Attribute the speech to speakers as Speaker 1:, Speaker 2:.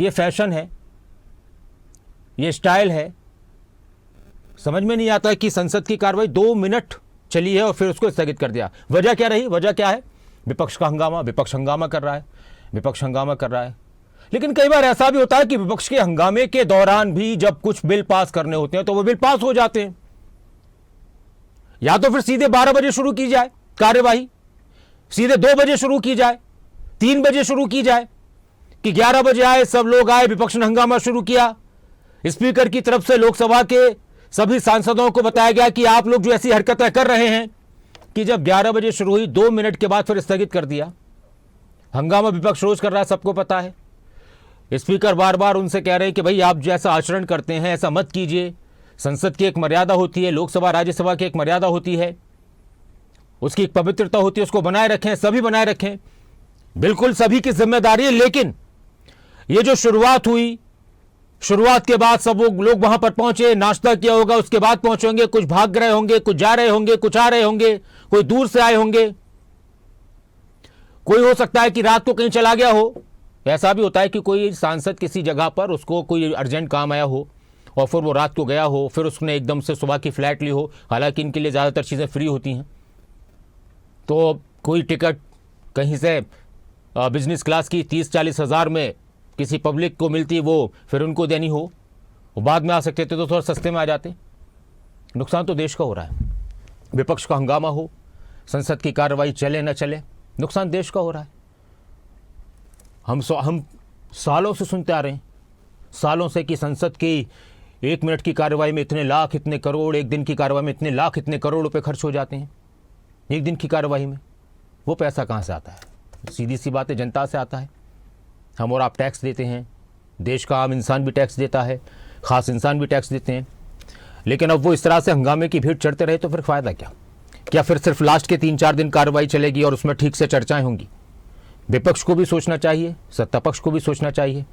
Speaker 1: कि ये फैशन है, ये स्टाइल है। समझ में नहीं आता कि संसद की कार्रवाई 2 मिनट चली है और फिर उसको स्थगित कर दिया। वजह क्या रही? वजह क्या है? विपक्ष का हंगामा। विपक्ष हंगामा कर रहा है, विपक्ष हंगामा कर रहा है। लेकिन कई बार ऐसा भी होता है कि विपक्ष के हंगामे के दौरान भी जब कुछ बिल पास करने होते हैं तो वो बिल पास हो जाते हैं। या तो फिर सीधे 12 बजे शुरू की जाए कार्यवाही, सीधे 2 बजे शुरू की जाए, 3 बजे शुरू की जाए, कि 11 बजे आए, सब लोग आए, विपक्ष ने हंगामा शुरू किया। स्पीकर की तरफ से लोकसभा के सभी सांसदों को बताया गया कि आप लोग जो ऐसी हरकतें कर रहे हैं, कि जब 11 बजे शुरू हुई 2 मिनट के बाद फिर स्थगित कर दिया। हंगामा विपक्ष रोज कर रहा है, सबको पता है। स्पीकर बार बार उनसे कह रहे हैं कि भाई आप जैसा आचरण करते हैं ऐसा मत कीजिए। संसद की एक मर्यादा होती है, लोकसभा राज्यसभा की एक मर्यादा होती है, उसकी एक पवित्रता होती है, उसको बनाए रखें, सभी बनाए रखें। बिल्कुल सभी की जिम्मेदारी है। लेकिन ये जो शुरुआत हुई, शुरुआत के बाद सब लोग वहां पर पहुंचे, नाश्ता किया होगा, उसके बाद पहुंचेंगे, कुछ भाग रहे होंगे, कुछ जा रहे होंगे, कुछ आ रहे होंगे, कोई दूर से आए होंगे, कोई हो सकता है कि रात को कहीं चला गया हो। ऐसा भी होता है कि कोई सांसद किसी जगह पर उसको कोई अर्जेंट काम आया हो और फिर वो रात को गया हो, फिर उसने एकदम से सुबह की फ्लाइट ली हो। हालांकि इनके लिए ज़्यादातर चीज़ें फ्री होती हैं, तो कोई टिकट कहीं से बिजनेस क्लास की 30-40 हज़ार में किसी पब्लिक को मिलती, वो फिर उनको देनी हो, वो बाद में आ सकते थे तो थोड़ा सस्ते में आ जाते। नुकसान तो देश का हो रहा है। विपक्ष का हंगामा हो, संसद की कार्रवाई चले न चले, नुकसान देश का हो रहा है। हम सालों से सुनते आ रहे हैं, सालों से, कि संसद की 1 मिनट की कार्रवाई में इतने लाख, इतने करोड़, 1 दिन की कार्रवाई में इतने लाख, इतने करोड़ रुपए खर्च हो जाते हैं 1 दिन की कार्रवाई में। वो पैसा कहाँ से आता है? सीधी सी बात है, जनता से आता है। हम और आप टैक्स देते हैं, देश का आम इंसान भी टैक्स देता है, ख़ास इंसान भी टैक्स देते हैं। लेकिन अब वो इस तरह से हंगामे की भीड़ चढ़ते रहे तो फिर फ़ायदा क्या? क्या फिर सिर्फ लास्ट के 3-4 दिन कार्रवाई चलेगी और उसमें ठीक से चर्चाएं होंगी? विपक्ष को भी सोचना चाहिए, सत्ता पक्ष को भी सोचना चाहिए।